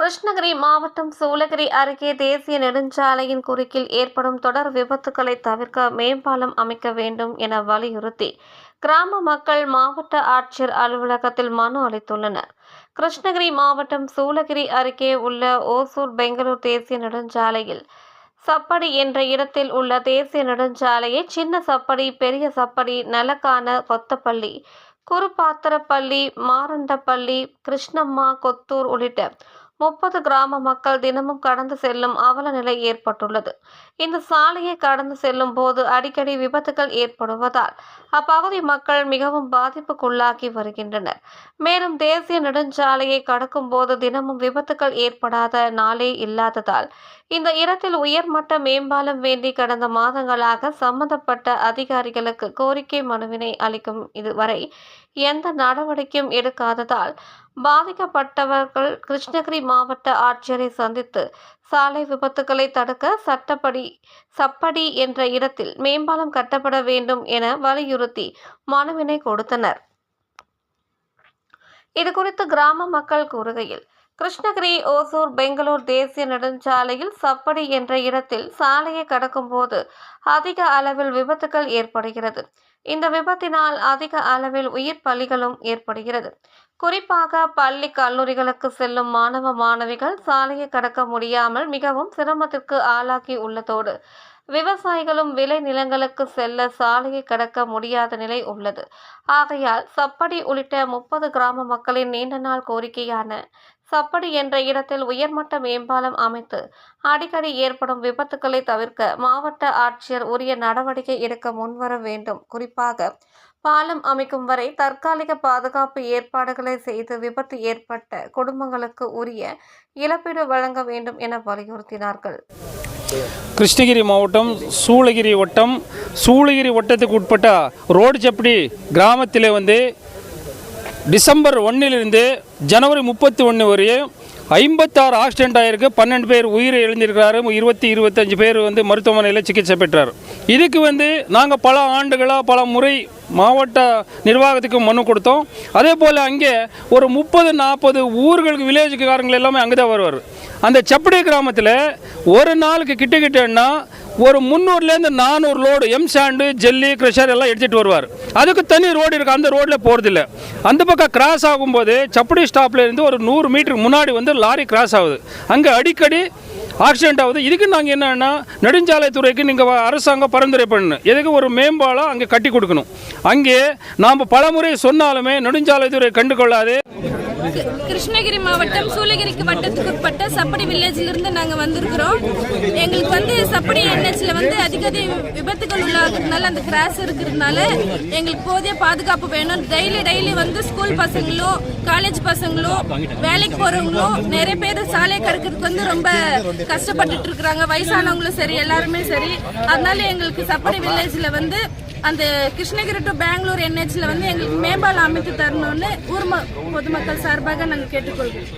கிருஷ்ணகிரி மாவட்டம் சூளகிரி அருகே தேசிய நெடுஞ்சாலையின் குறுக்கில் ஏற்படும் தொடர் விபத்துகளை தவிர்க்க மேம்பாலம் அமைக்க வேண்டும் என வலியுறுத்தி கிராம மக்கள் மாவட்ட ஆட்சியர் அலுவலகத்தில் மனு அளித்துள்ளனர். கிருஷ்ணகிரி மாவட்டம் சூளகிரி அருகே உள்ள ஓசூர் பெங்களூர் தேசிய நெடுஞ்சாலையில் சப்படி என்ற இடத்தில் உள்ள தேசிய நெடுஞ்சாலையை சின்ன சப்படி, பெரிய சப்படி, நலக்கான, கொத்தப்பள்ளி, குருபாத்திரப்பள்ளி, மாரண்டப்பள்ளி, கிருஷ்ணம்மா, கொத்தூர் உள்ளிட்ட 30 கிராம மக்கள் தினமும் கடந்து செல்லும் அவல நிலை ஏற்பட்டுள்ளது. இந்த சாலையை கடந்து செல்லும் போது அடிக்கடி விபத்துகள் ஏற்படுவதால் அப்பகுதி மக்கள் மிகவும் பாதிப்புக்குள்ளாகி வருகின்றனர். மேலும் தேசிய நெடுஞ்சாலையை கடக்கும் போது தினமும் விபத்துகள் ஏற்படாத நாளே இல்லாததால் இந்த இடத்தில் உயர்மட்ட மேம்பாலம் வேண்டி கடந்த மாதங்களாக சம்பந்தப்பட்ட அதிகாரிகளுக்கு கோரிக்கை மனுவினை அளிக்கும் இதுவரை எந்த நடவடிக்கையும் எடுக்காததால் பாதிக்கப்பட்டவர்கள் கிருஷ்ணகிரி மாவட்ட ஆட்சியரை சந்தித்து சாலை விபத்துகளை தடுக்க சப்படி என்ற இடத்தில் மேம்பாலம் கட்டப்பட வேண்டும் என வலியுறுத்தி மனுவினை கொடுத்தனர். இதுகுறித்து கிராம மக்கள் கூறுகையில், கிருஷ்ணகிரி ஓசூர் பெங்களூர் தேசிய நெடுஞ்சாலையில் சப்படி என்ற இடத்தில் சாலையை கடக்கும் போது அதிக அளவில் விபத்துகள் ஏற்படுகிறது. இந்த விபத்தினால் அதிக அளவில் உயிர் பலிகளும் ஏற்படுகிறது. குறிப்பாக பள்ளி, கல்லூரிகளுக்கு செல்லும் மாணவ மாணவிகள் சாலையை கடக்க முடியாமல் மிகவும் சிரமத்திற்கு ஆளாகி உள்ளதோடு விவசாயிகளும் விளை நிலங்களுக்கு செல்ல சாலையை கடக்க முடியாத நிலை உள்ளது. ஆகையால் சப்படி உள்ளிட்ட 30 கிராம மக்களின் நீண்ட நாள் கோரிக்கையான சப்படி என்ற இடத்தில் உயர்மட்ட மேம்பாலம் அமைத்து அடிக்கடி ஏற்படும் விபத்துக்களை தவிர்க்க மாவட்ட ஆட்சியர் உரிய நடவடிக்கை எடுக்க முன்வர வேண்டும். குறிப்பாக பாலம் அமைக்கும் வரை தற்காலிக பாதுகாப்பு ஏற்பாடுகளை செய்து விபத்து ஏற்பட்ட குடும்பங்களுக்கு உரிய இழப்பீடு வழங்க வேண்டும் என வலியுறுத்தினார்கள். கிருஷ்ணகிரி மாவட்டம் சூளகிரி வட்டத்துக்கு உட்பட்ட ரோடு சப்படி கிராமத்தில் டிசம்பர் 1 ஜனவரி 31 வரை 56 ஆக்சிடென்ட் ஆகிருக்கு. 12 பேர் உயிரை இழந்திருக்கிறாரு. 25 பேர் மருத்துவமனையில் சிகிச்சை பெற்றார். இதுக்கு நாங்கள் பல ஆண்டுகளாக பல முறை மாவட்ட நிர்வாகத்துக்கு மனு கொடுத்தோம். அதே போல் அங்கே ஒரு 30-40 ஊர்களுக்கு வில்லேஜுக்காரங்கள் எல்லாமே அங்கே தான் வருவார். அந்த சப்படி கிராமத்தில் ஒரு நாளுக்கு கிட்டன்னா ஒரு 300-400 லோடு சாண்டு, ஜெல்லி, க்ரஷர் எல்லாம் எடுத்துகிட்டு வருவார். அதுக்கு தனி ரோடு இருக்குது. அந்த ரோட்டில் போகிறதில்ல. அந்த பக்கம் கிராஸ் ஆகும்போது சப்படி ஸ்டாப்லேருந்து ஒரு 100 மீட்டருக்கு முன்னாடி லாரி கிராஸ் ஆகுது. அங்கே அடிக்கடி ஆக்சிடென்ட் ஆகுது. இதுக்கு நாங்கள் என்னென்னா நெடுஞ்சாலைத்துறைக்கு நீங்கள் அரசாங்கம் பரிந்துரை பண்ணணும். எதுக்கு ஒரு மேம்பாலம் அங்கே கட்டி கொடுக்கணும். அங்கே நாம் பலமுறை சொன்னாலுமே நெடுஞ்சாலைத்துறை கண்டுகொள்ளாது. கிருஷ்ணகிரி மாவட்டம் சூளகிரிக்கு வட்டத்துக்கு உட்பட்ட சப்படி வில்லேஜிலிருந்து நாங்கள் வந்திருக்கிறோம். எங்களுக்கு சப்படி என்ஹெச்சில் அதிக விபத்துகள் உள்ளாகிறதுனால அந்த கிராஸ் இருக்கிறதுனால எங்களுக்கு போதிய பாதுகாப்பு வேணும். டெய்லி ஸ்கூல் பசங்களோ, காலேஜ் பசங்களோ, வேலைக்கு போகிறவங்களும் நிறைய பேர் சாலை கடக்கிறதுக்கு ரொம்ப கஷ்டப்பட்டுட்டு இருக்கிறாங்க. வயசானவங்களும் சரி, எல்லாருமே சரி. அதனால எங்களுக்கு சப்படி வில்லேஜில் அந்த கிருஷ்ணகிரி டு பெங்களூர் என்ஹெச்சில் எங்களுக்கு மேம்பாலம் அமைத்து தரணும்னு ஊர் பொதுமக்கள் சார்பாக நாங்கள் கேட்டுக்கொள்கிறோம்.